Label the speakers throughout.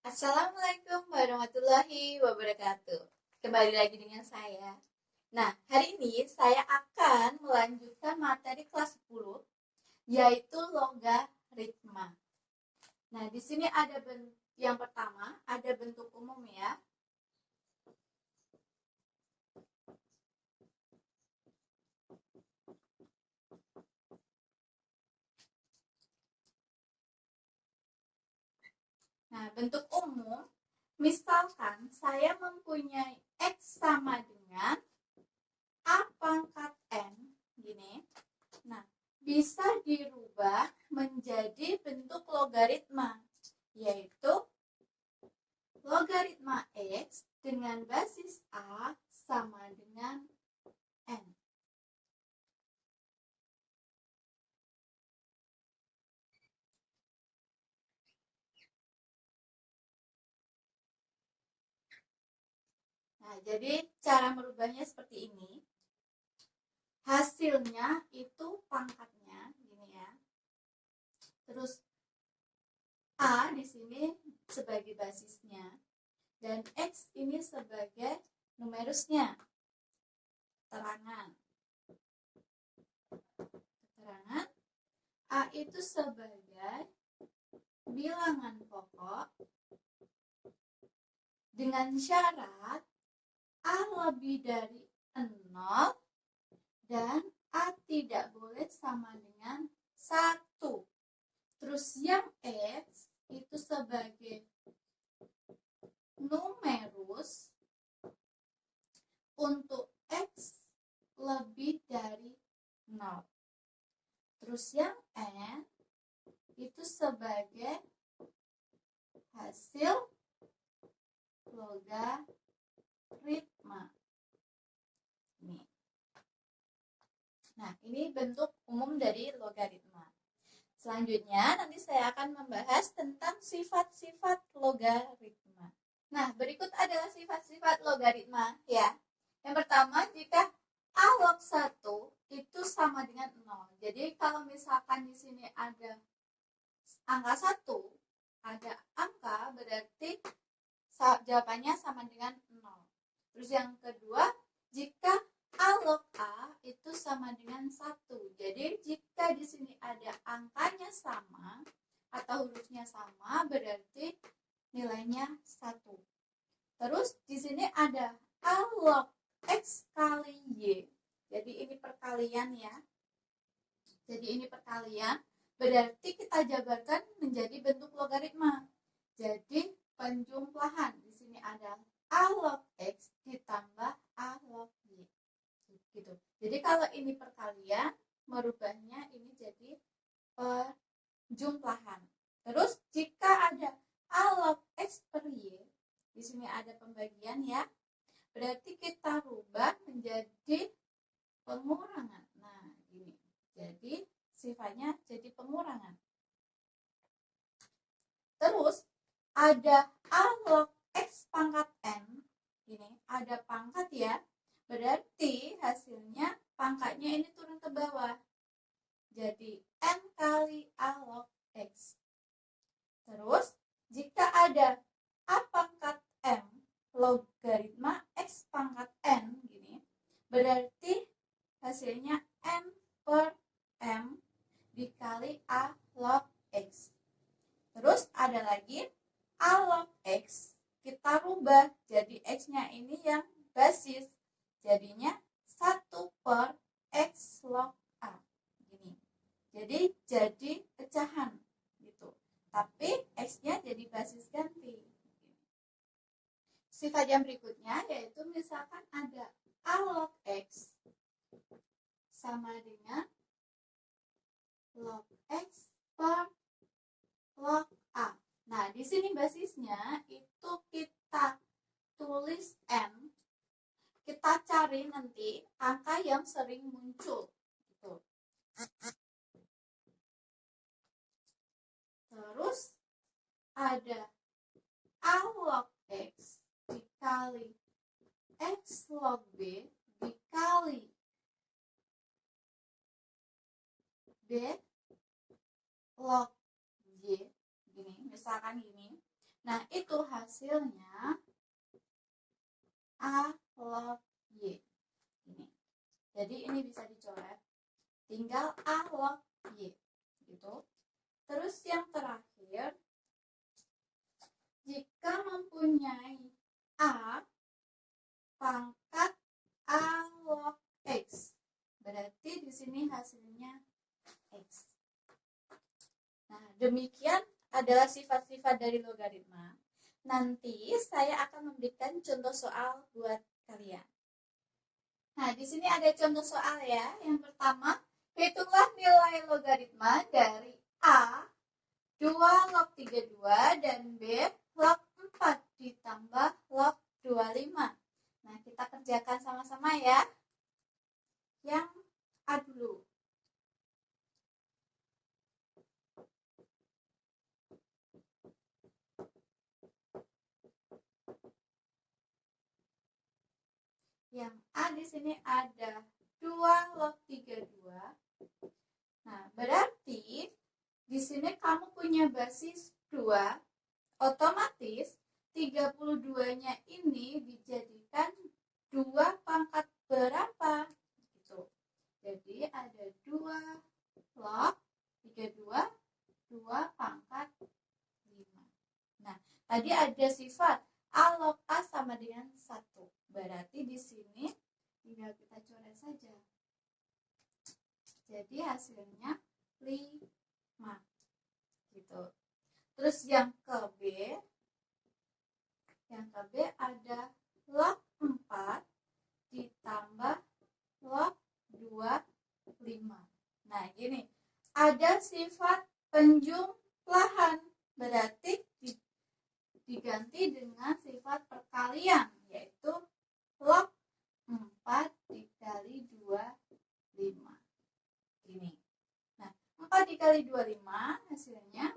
Speaker 1: Assalamualaikum warahmatullahi wabarakatuh. Kembali lagi dengan saya. Nah, hari ini saya akan melanjutkan materi kelas 10 yaitu logaritma. Nah, di sini ada yang pertama, ada bentuk umum ya. Nah, bentuk umum, misalkan saya mempunyai X sama dengan A pangkat N, gini. Nah, bisa dirubah menjadi bentuk logaritma, yaitu logaritma X dengan basis A sama dengan N. Nah, jadi cara merubahnya seperti ini. Hasilnya itu pangkatnya, gini ya. Terus A di sini sebagai basisnya dan X ini sebagai numerusnya. Keterangan. A itu sebagai bilangan pokok dengan syarat A lebih dari 0 dan A tidak boleh sama dengan 1. Terus yang X itu sebagai numerus untuk X lebih dari 0. Terus yang N itu sebagai hasil logaritma. Nih. Nah, ini bentuk umum dari logaritma. Selanjutnya, nanti saya akan membahas tentang sifat-sifat logaritma. Nah, berikut adalah sifat-sifat logaritma ya. Yang pertama, jika A log 1 itu sama dengan 0. Jadi, kalau misalkan di sini ada angka 1, ada angka berarti jawabannya sama dengan 0. Terus yang kedua, jika A log A itu sama dengan 1. Jadi jika di sini ada angkanya sama atau hurufnya sama, berarti nilainya 1. Terus di sini ada A log X kali Y. Jadi ini perkalian ya. Jadi ini perkalian, berarti kita jabarkan menjadi bentuk logaritma. Jadi penjumlahan. Di sini ada A log X ditambah A log Y. Gitu. Jadi kalau ini perkalian, merubahnya ini jadi penjumlahan. Terus jika ada A log X per Y, di sini ada pembagian ya, berarti kita rubah menjadi pengurangan. Nah, ini. Jadi sifatnya jadi pengurangan. Terus ada A log X pangkat N. Ini ada pangkat ya. Berarti hasilnya pangkatnya ini turun ke bawah. Jadi N kali A log X. Terus jika ada A pangkat M logaritma X pangkat N gini, berarti hasilnya N per M dikali A log X. Terus ada lagi A log X. Kita rubah jadi X-nya ini yang basis. Jadinya 1 per X log A. Gini. Jadi pecahan gitu. Tapi X-nya jadi basis ganti. Sifat yang berikutnya yaitu misalkan ada A log X sama dengan log X per log A. Nah, di sini basisnya itu kita tulis N. Kita cari nanti angka yang sering muncul. Gitu. Terus ada A log X dikali X log B dikali B log Y. Gini, misalkan gini. Nah, itu hasilnya A log Y. Ini. Jadi ini bisa dicoret. Tinggal A log Y. Gitu. Terus yang terakhir, jika mempunyai A pangkat A log X, berarti di sini hasilnya X. Nah, demikian adalah sifat-sifat dari logaritma. Nanti saya akan memberikan contoh soal buat kalian. Nah, di sini ada contoh soal ya. Yang pertama, hitunglah nilai logaritma dari A 2 log 32 dan B log 4 ditambah log 25. Nah, kita kerjakan sama-sama ya. Yang A dulu. Yang A di sini ada 2 log 32. Nah, berarti di sini kamu punya basis 2, otomatis 32-nya ini dijadikan 2 pangkat berapa? Gitu. Jadi ada 2 log 32, 2 pangkat 5. Nah, tadi ada sifat A log A sama dengan 1. Berarti di sini tinggal kita coret saja. Jadi hasilnya 5. Gitu. Terus yang ke B ada log 4 ditambah log 25. Nah, gini. Ada sifat penjumlahan. Berarti diganti dengan sifat perkalian, yaitu log 4 dikali 25. Gini. Nah, 4 dikali 25 hasilnya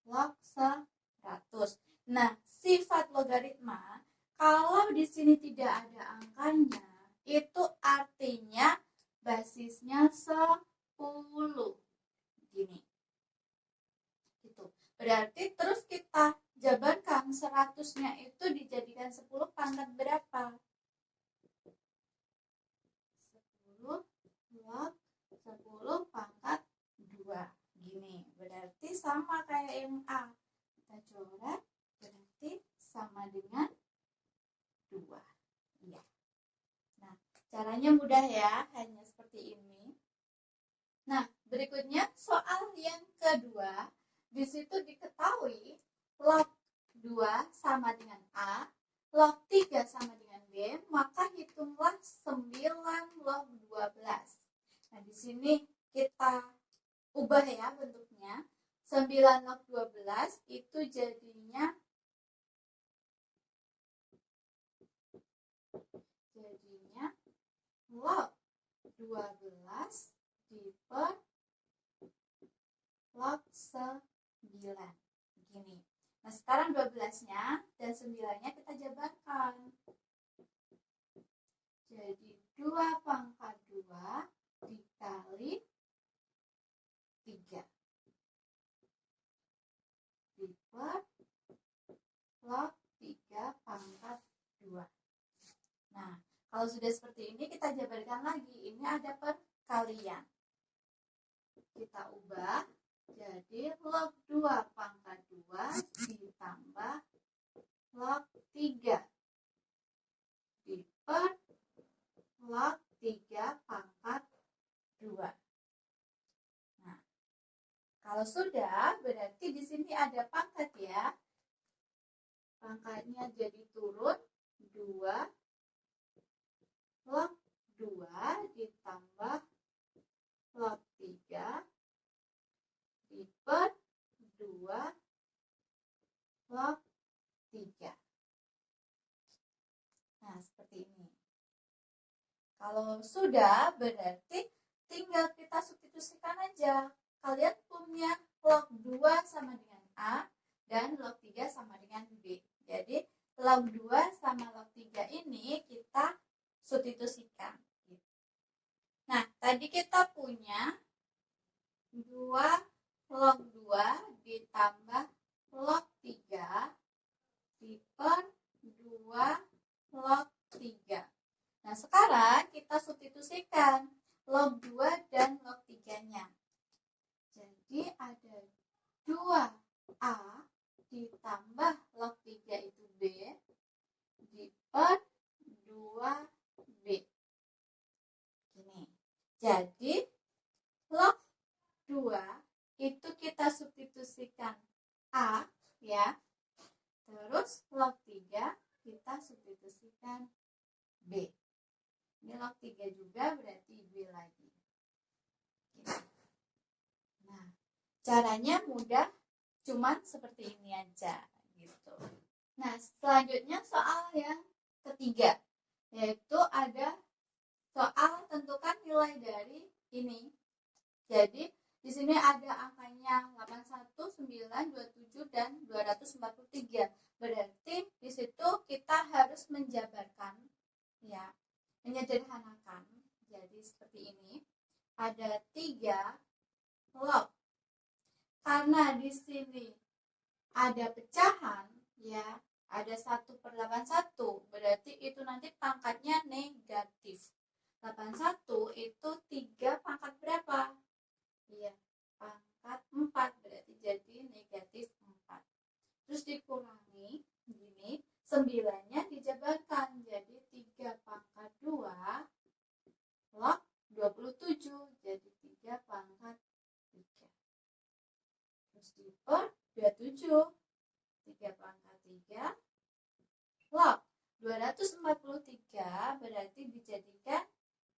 Speaker 1: log 100. Nah, sifat logaritma kalau di sini tidak ada angkanya, itu artinya basisnya 10. Gini. Gitu. Berarti terus kita jabarkan 100-nya itu dijadikan 10 pangkat berapa? 10 log 10 pangkat 2. Gini, berarti sama kayak yang A. Kita coret, berarti sama dengan 2. Iya. Nah, caranya mudah ya, hanya seperti ini. Nah, berikutnya soal yang kedua. Di situ diketahui log 2 sama dengan A, log 3 sama dengan B, maka hitunglah 9 log 12. Nah, di sini kita ubah ya bentuknya. 9 log 12 itu jadinya log 12 diper log 9. Begini. Nah, sekarang 12-nya dan 9-nya kita jabarkan. Jadi 2 pangkat 2 dikali 3 diper log 3 pangkat 2. Nah, kalau sudah seperti ini kita jabarkan lagi. Ini ada perkalian. Kita ubah jadi log 2 pangkat 2 ditambah log 3 diper log 3 pangkat 2. Nah, kalau sudah berarti di sini ada pangkat ya. Pangkatnya jadi turun 2 log 2 ditambah log 3 diper 2 log 3. Nah, seperti ini. Kalau sudah, berarti tinggal kita substitusikan aja. Kalian punya log 2 sama dengan A dan log 3 sama dengan B. Jadi, log 2 sama log 3 ini kita substitusikan. Nah, tadi kita punya 2 log 2 ditambah 2A ditambah log 3 itu B diper 2B. Gini. Jadi log 2 itu kita substitusikan A ya. Terus log 3 kita substitusikan B. Ini log 3 juga berarti B lagi. Gini. Nah, caranya mudah, cuman seperti ini aja gitu. Nah, selanjutnya soal yang ketiga, yaitu ada soal tentukan nilai dari ini. Jadi di sini ada angkanya 81, 9, 27 dan 243. Berarti di situ kita harus menjabarkan ya, menyederhanakan. Jadi seperti ini. Ada 3 log. Karena di sini ada pecahan ya, ada 1/81, berarti itu nanti pangkatnya negatif. 81 itu 3 pangkat berapa? Iya, pangkat 4, berarti jadi negatif 4. Terus dikurangi gini, 9-nya dijabarkan jadi 3 pangkat 2 log 27, jadi 3 pangkat 3. Terus diper 27, 3 pangkat 3 log 243, berarti dijadikan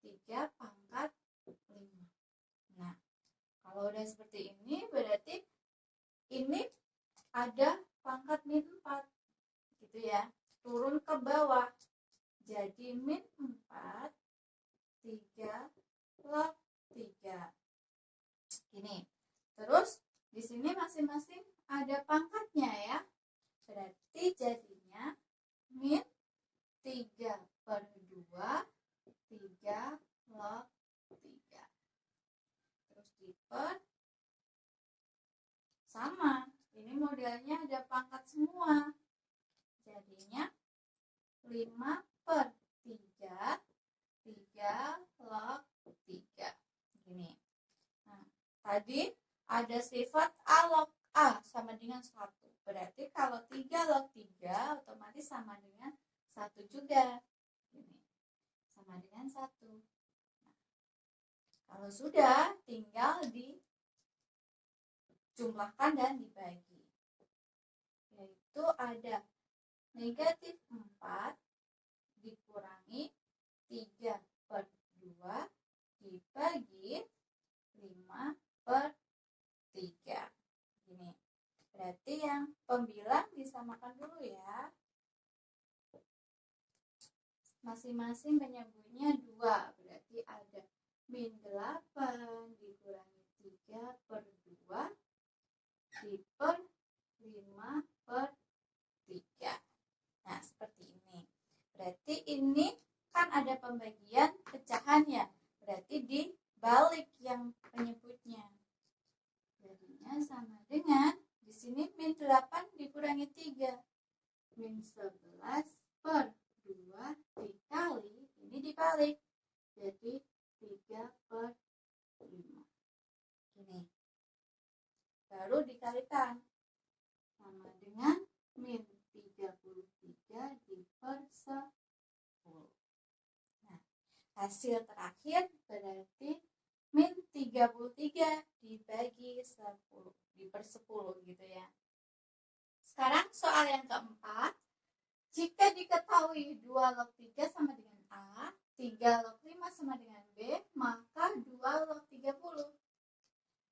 Speaker 1: 3 pangkat 5. Nah, kalau udah seperti ini berarti ini ada pangkat min 4 gitu ya, turun ke bawah jadi min 4 3 log 3 gini. Terus di sini masing-masing ada pangkatnya ya, berarti jadinya min 3/2 3 log 3. Terus diper sama, ini modelnya ada pangkat semua, jadinya 5/3 3 log 3 gini. Nah, tadi ada sifat A log A sama dengan 1, berarti kalau 3 log 3 otomatis sama dengan 1 juga gini, sama dengan 1. Nah, kalau sudah tinggal dijumlahkan dan dibagi, yaitu ada negatif 4 dikurangi 3/2 dibagi 5/3 gini. Berarti yang pembilang disamakan dulu ya, masing-masing penyebutnya 2, berarti ada min 8 dikurangi 3/2 diper 5/3. Nah, seperti ini. Berarti ini kan ada pembagian pecahannya, berarti dibalik yang penyebutnya. Jadinya sama dengan di sini min 8 dikurangi 3, min 11/2 dikali, ini dibalik jadi 3/5 gini. Baru dikalikan sama dengan min 33 diper 10. Nah, hasil terakhir berarti min 33 dibagi 10 diper 10 gitu ya. Sekarang soal yang keempat, jika diketahui 2 log 3 sama dengan A, 3 log 5 sama dengan B, maka 2 log 30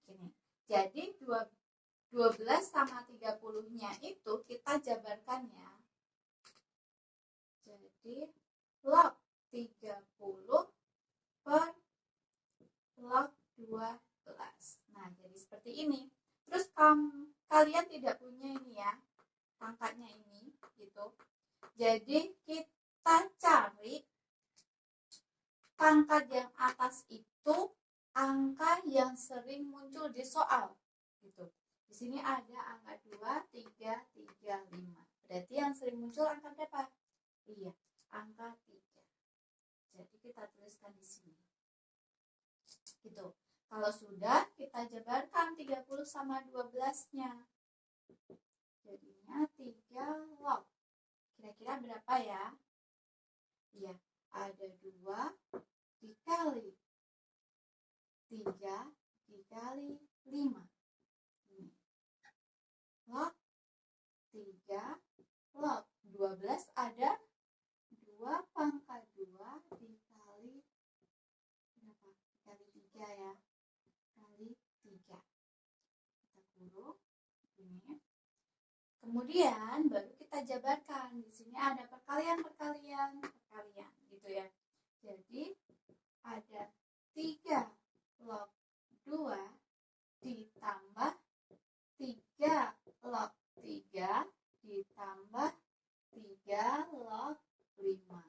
Speaker 1: gini. Jadi 12 sama 30-nya itu kita jabarkan ya. Jadi log 30 per log 12. Nah, jadi seperti ini. Terus kalian tidak punya ini ya, pangkatnya ini gitu. Jadi kita cari pangkat yang atas itu angka yang sering muncul di soal gitu. Di sini ada angka 2, 3, 3, 5. Berarti yang sering muncul angka berapa? Iya, angka 3. Jadi kita tuliskan di sini. Gitu. Kalau sudah, kita jabarkan 30 sama 12-nya. Jadinya 3 log. Kira-kira berapa ya? Iya, ada 2 dikali 3 dikali 5. Ini. Log 3 log 12 ada 2 pangkat 2 dikali berapa? Dikali 3 ya. Kali 3. Kita kurung ini. Kemudian baru kita jabarkan. Di sini ada perkalian gitu ya. Jadi ada 3 log 2 ditambah 3 log 3 ditambah 3 log 5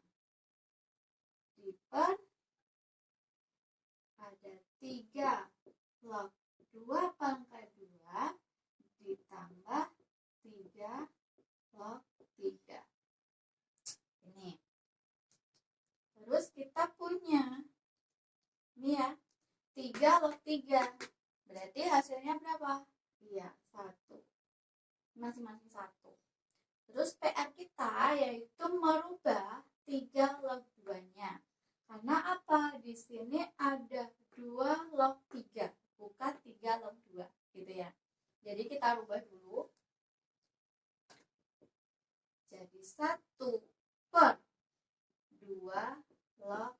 Speaker 1: diper ada 3 log 2 pangkat 2 ditambah 3 log 3. Ini. Terus kita punya ini ya, 3 log 3. Berarti hasilnya berapa? Iya, 1. Masing-masing 1. Terus PR kita yaitu merubah 3 log 2-nya. Karena apa? Di sini ada 2 log 3, bukan 3 log 2, gitu ya. Jadi kita rubah dulu. Jadi 1/2 log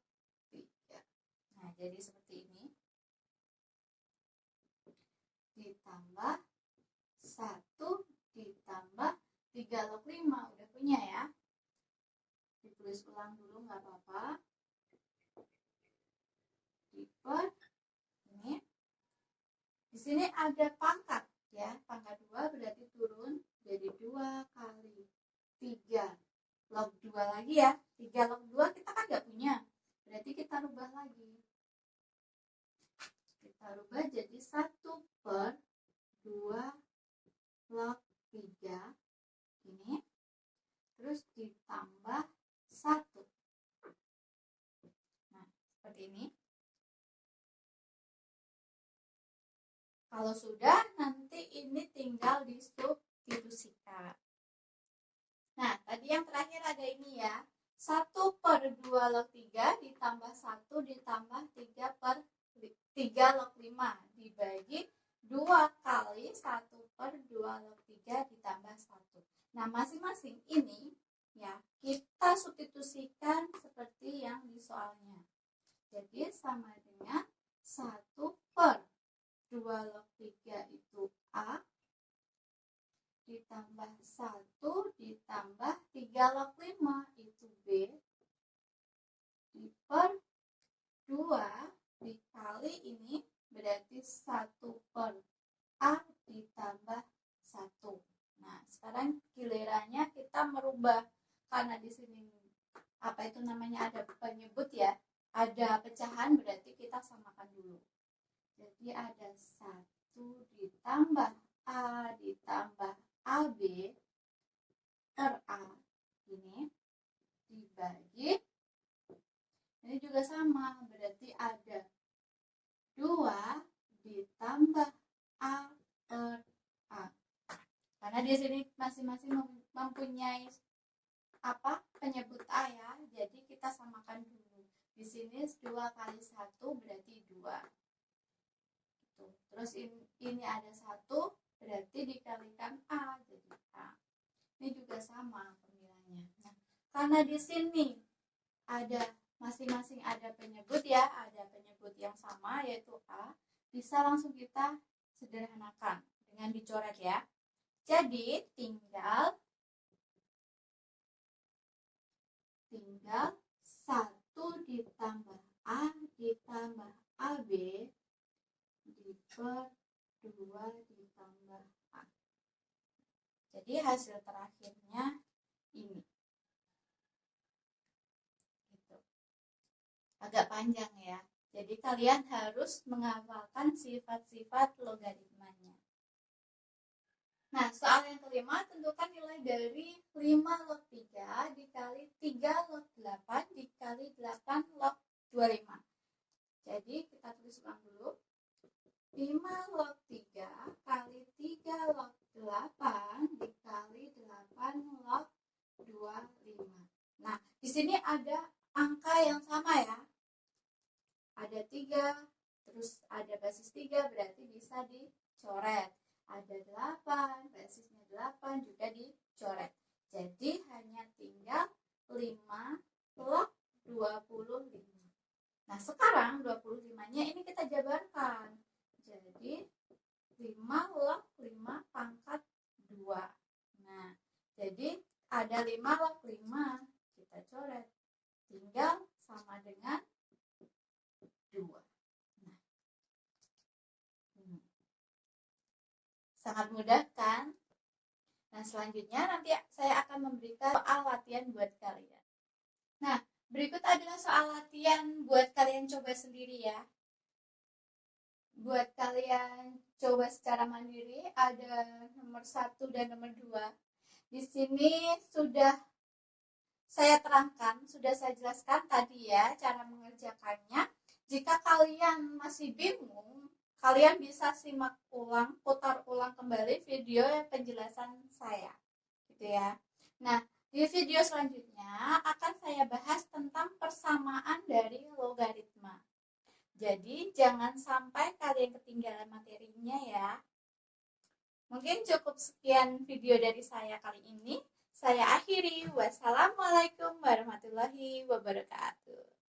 Speaker 1: 3. Nah, jadi seperti ini. Ditambah 1 ditambah 3 log 5. Udah punya ya. Ditulis ulang dulu nggak apa-apa. Diper ini. Di sini ada pangkat ya. Pangkat 2 berarti turun jadi 2 kali 3 log 2 lagi ya. 3 log 2 kita kan nggak punya. Berarti kita rubah lagi. Kita rubah jadi 1/2 log 3 ini. Terus ditambah 1. Nah, seperti ini. Kalau sudah, nanti ini tinggal disubstitusikan. Nah, tadi yang terakhir ada ini ya. 1/2 log 3 ditambah 1 ditambah 3 log 5 dibagi 2 kali 1/2 log 3 ditambah 1. Nah, masing-masing ini ya kita substitusikan seperti yang di soalnya. Jadi sama dengan 1/2 log 3 itu A ditambah 1 ditambah 3 log 5 itu B diper 2 dikali ini berarti 1/A ditambah 1. Nah, sekarang gilirannya kita merubah karena di sini apa itu namanya ada penyebut ya, ada pecahan berarti kita samakan dulu. Jadi ada 1 ditambah A ditambah AB per A ini dibagi ini juga sama berarti ada 2 ditambah A per A. Karena di sini masing-masing mempunyai apa penyebut A ya, jadi kita samakan dulu. Di sini 2 kali 1 berarti 2. Gitu. Terus ini ada 1 berarti dikalikan A jadi A. Ini juga sama pemilihannya. Nah, karena di sini ada masing-masing ada penyebut ya, ada penyebut yang sama yaitu A, bisa langsung kita sederhanakan dengan dicoret ya. Jadi tinggal 1 ditambah A ditambah AB diper 2 ditambah A. Jadi hasil terakhirnya ini. Gitu. Agak panjang ya. Jadi kalian harus menghafalkan sifat-sifat logaritmanya. Nah, soal yang kelima, tentukan nilai dari 5 log 3 dikali 3 log 8 dikali 8 log 25. Jadi, kita tulis ulang dulu. 5 log 3 kali 3 log 8 dikali 8 log 25. Nah, di sini ada angka yang sama ya. Ada 3, terus ada basis 3, berarti bisa dicoret. Ada 8, basisnya 8 juga dicoret. Jadi hanya tinggal 5 log 25. Nah, sekarang 25-nya ini kita jabarkan. Jadi 5 log 5 pangkat 2. Nah, jadi ada 5 log 5. Kita coret. Tinggal sama dengan 2. Nah, sangat mudah kan? Nah, selanjutnya nanti saya akan memberikan soal latihan buat kalian. Nah, berikut adalah soal latihan buat kalian coba sendiri ya. Buat kalian coba secara mandiri, ada nomor 1 dan nomor 2. Di sini sudah saya terangkan, sudah saya jelaskan tadi ya cara mengerjakannya. Jika kalian masih bingung, kalian bisa simak ulang, putar ulang kembali video penjelasan saya. Gitu ya. Nah, di video selanjutnya akan saya bahas tentang persamaan dari logaritma. Jadi, jangan sampai kalian ketinggalan materinya ya. Mungkin cukup sekian video dari saya kali ini. Saya akhiri. Wassalamualaikum warahmatullahi wabarakatuh.